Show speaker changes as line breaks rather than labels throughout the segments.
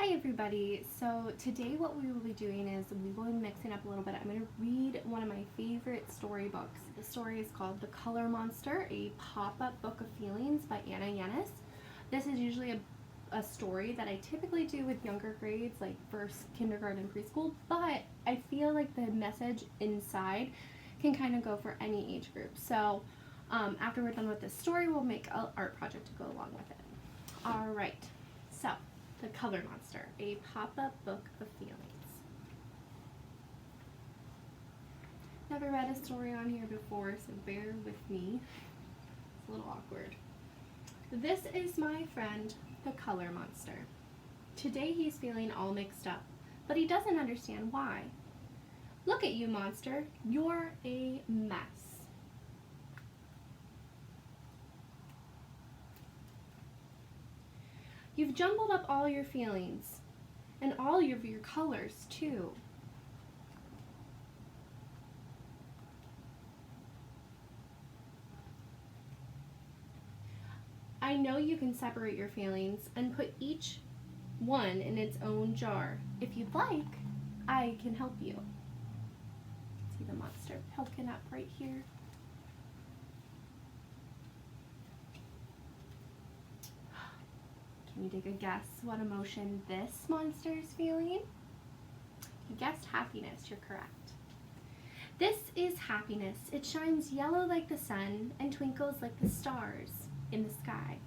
Hi everybody, so today what we will be doing is we will be mixing up a little bit. I'm going to read one of my favorite storybooks. The story is called The Color Monster, a pop-up book of feelings by Llenas. This is usually a story that I typically do with younger grades, like first kindergarten, preschool, but I feel like the message inside can kind of go for any age group. So after we're done with this story, we'll make an art project to go along with it. All right, so The Color Monster, a pop-up book of feelings. Never read a story on here before, so bear with me. It's a little awkward. This is my friend, the Color Monster. Today he's feeling all mixed up, but he doesn't understand why. Look at you, monster. You're a mess. You've jumbled up all your feelings, and all of your colors, too. I know you can separate your feelings and put each one in its own jar. If you'd like, I can help you. See the monster poking up right here? Can you take a guess what emotion this monster is feeling? You guessed happiness, you're correct. This is happiness. It shines yellow like the sun and twinkles like the stars in the sky.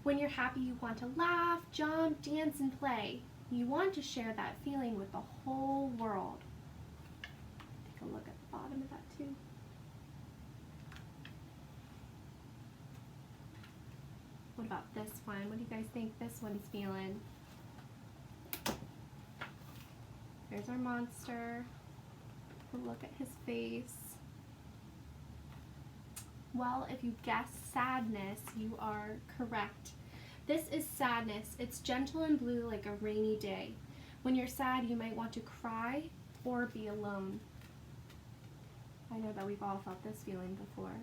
When you're happy, you want to laugh, jump, dance, and play. You want to share that feeling with the whole world. Take a look at the bottom of that too. What about this one? What do you guys think this one's feeling? There's our monster. Look at his face. Well, if you guess sadness, you are correct. This is sadness. It's gentle and blue like a rainy day. When you're sad, you might want to cry or be alone. I know that we've all felt this feeling before.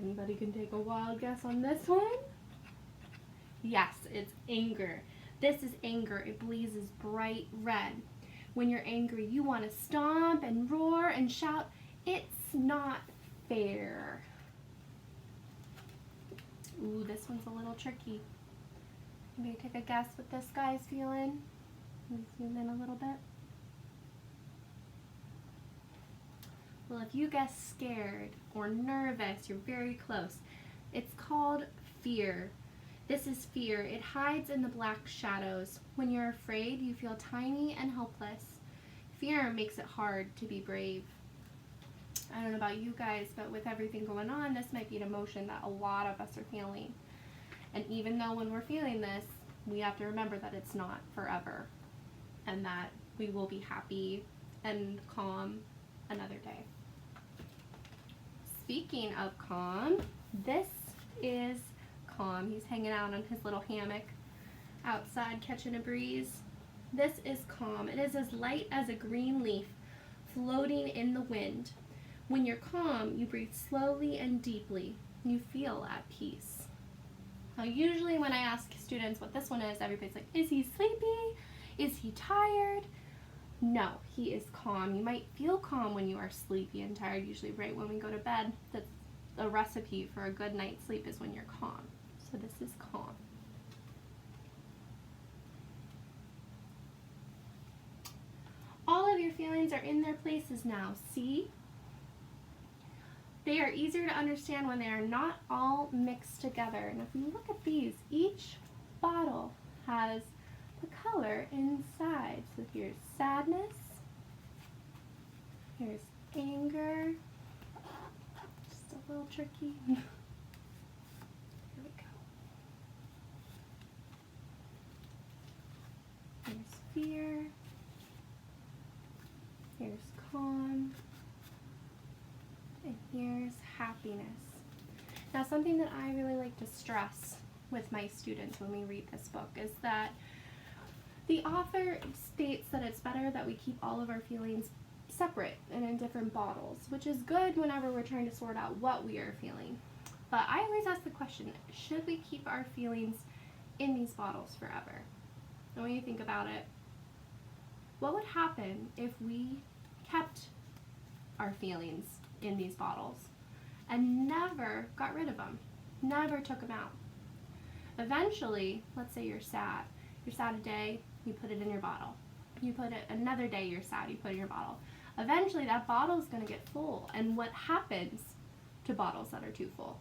Anybody can take a wild guess on this one? Yes, it's anger. This is anger. It blazes bright red. When you're angry, you want to stomp and roar and shout, "It's not fair." Ooh, this one's a little tricky. Maybe take a guess what this guy's feeling. Let me zoom in a little bit. Well, if you guess scared or nervous, you're very close. It's called fear. This is fear. It hides in the black shadows. When you're afraid, you feel tiny and helpless. Fear makes it hard to be brave. I don't know about you guys, but with everything going on, this might be an emotion that a lot of us are feeling. And even though when we're feeling this, we have to remember that it's not forever and that we will be happy and calm another day. Speaking of calm, this is Calm. He's hanging out on his little hammock outside catching a breeze. This is Calm. It is as light as a green leaf floating in the wind. When you're calm, you breathe slowly and deeply. You feel at peace. Now, usually when I ask students what this one is, everybody's like, is he sleepy? Is he tired? No, he is calm. You might feel calm when you are sleepy and tired, usually right when we go to bed. That's a recipe for a good night's sleep is when you're calm. So this is Calm. All of your feelings are in their places now, see? They are easier to understand when they are not all mixed together. And if you look at these, each bottle has the color inside. So here's sadness, here's anger, just a little tricky. Here we go. Here's fear, here's calm, and here's happiness. Now, something that I really like to stress with my students when we read this book is that the author states that it's better that we keep all of our feelings separate and in different bottles, which is good whenever we're trying to sort out what we are feeling. But I always ask the question, should we keep our feelings in these bottles forever? And when you think about it, what would happen if we kept our feelings in these bottles and never got rid of them, never took them out? Eventually, let's say you're sad a day, you put it in your bottle. You put it another day, you're sad, you put it in your bottle. Eventually that bottle is going to get full, and what happens to bottles that are too full?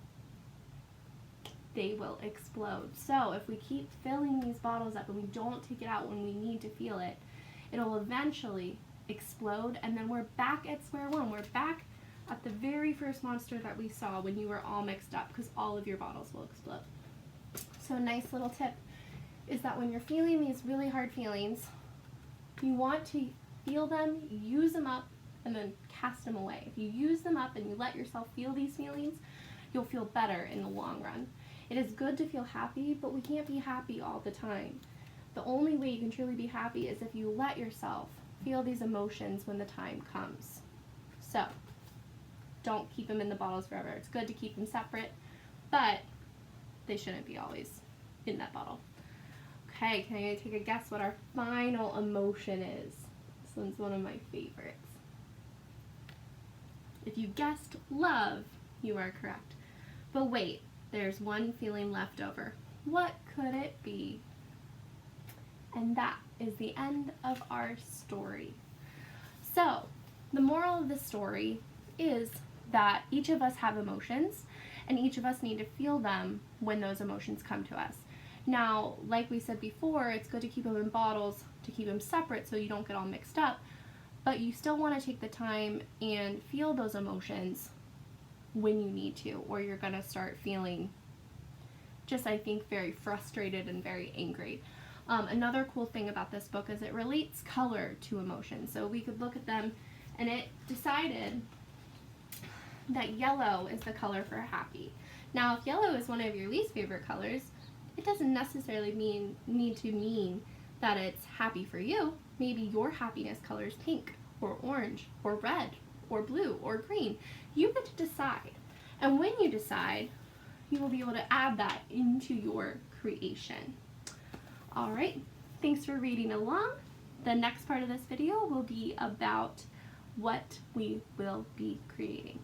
They will explode. So if we keep filling these bottles up and we don't take it out when we need to feel it, it'll eventually explode, and then we're back at square one. We're back at the very first monster that we saw when you were all mixed up, because all of your bottles will explode. So a nice little tip is that when you're feeling these really hard feelings, you want to feel them, use them up, and then cast them away. If you use them up and you let yourself feel these feelings, you'll feel better in the long run. It is good to feel happy, but we can't be happy all the time. The only way you can truly be happy is if you let yourself feel these emotions when the time comes. So, don't keep them in the bottles forever. It's good to keep them separate, but they shouldn't be always in that bottle. Okay, can I take a guess what our final emotion is? This one's one of my favorites. If you guessed love, you are correct. But wait, there's one feeling left over. What could it be? And that is the end of our story. So, the moral of the story is that each of us have emotions, and each of us need to feel them when those emotions come to us. Now, like we said before, it's good to keep them in bottles, to keep them separate so you don't get all mixed up, but you still want to take the time and feel those emotions when you need to, or you're going to start feeling just, I think, very frustrated and very angry. Another cool thing about this book is it relates color to emotions. So we could look at them, and it decided that yellow is the color for happy. Now, if yellow is one of your least favorite colors, it doesn't necessarily need to mean that it's happy for you. Maybe your happiness color is pink, or orange, or red, or blue, or green. You get to decide. And when you decide, you will be able to add that into your creation. All right, thanks for reading along. The next part of this video will be about what we will be creating.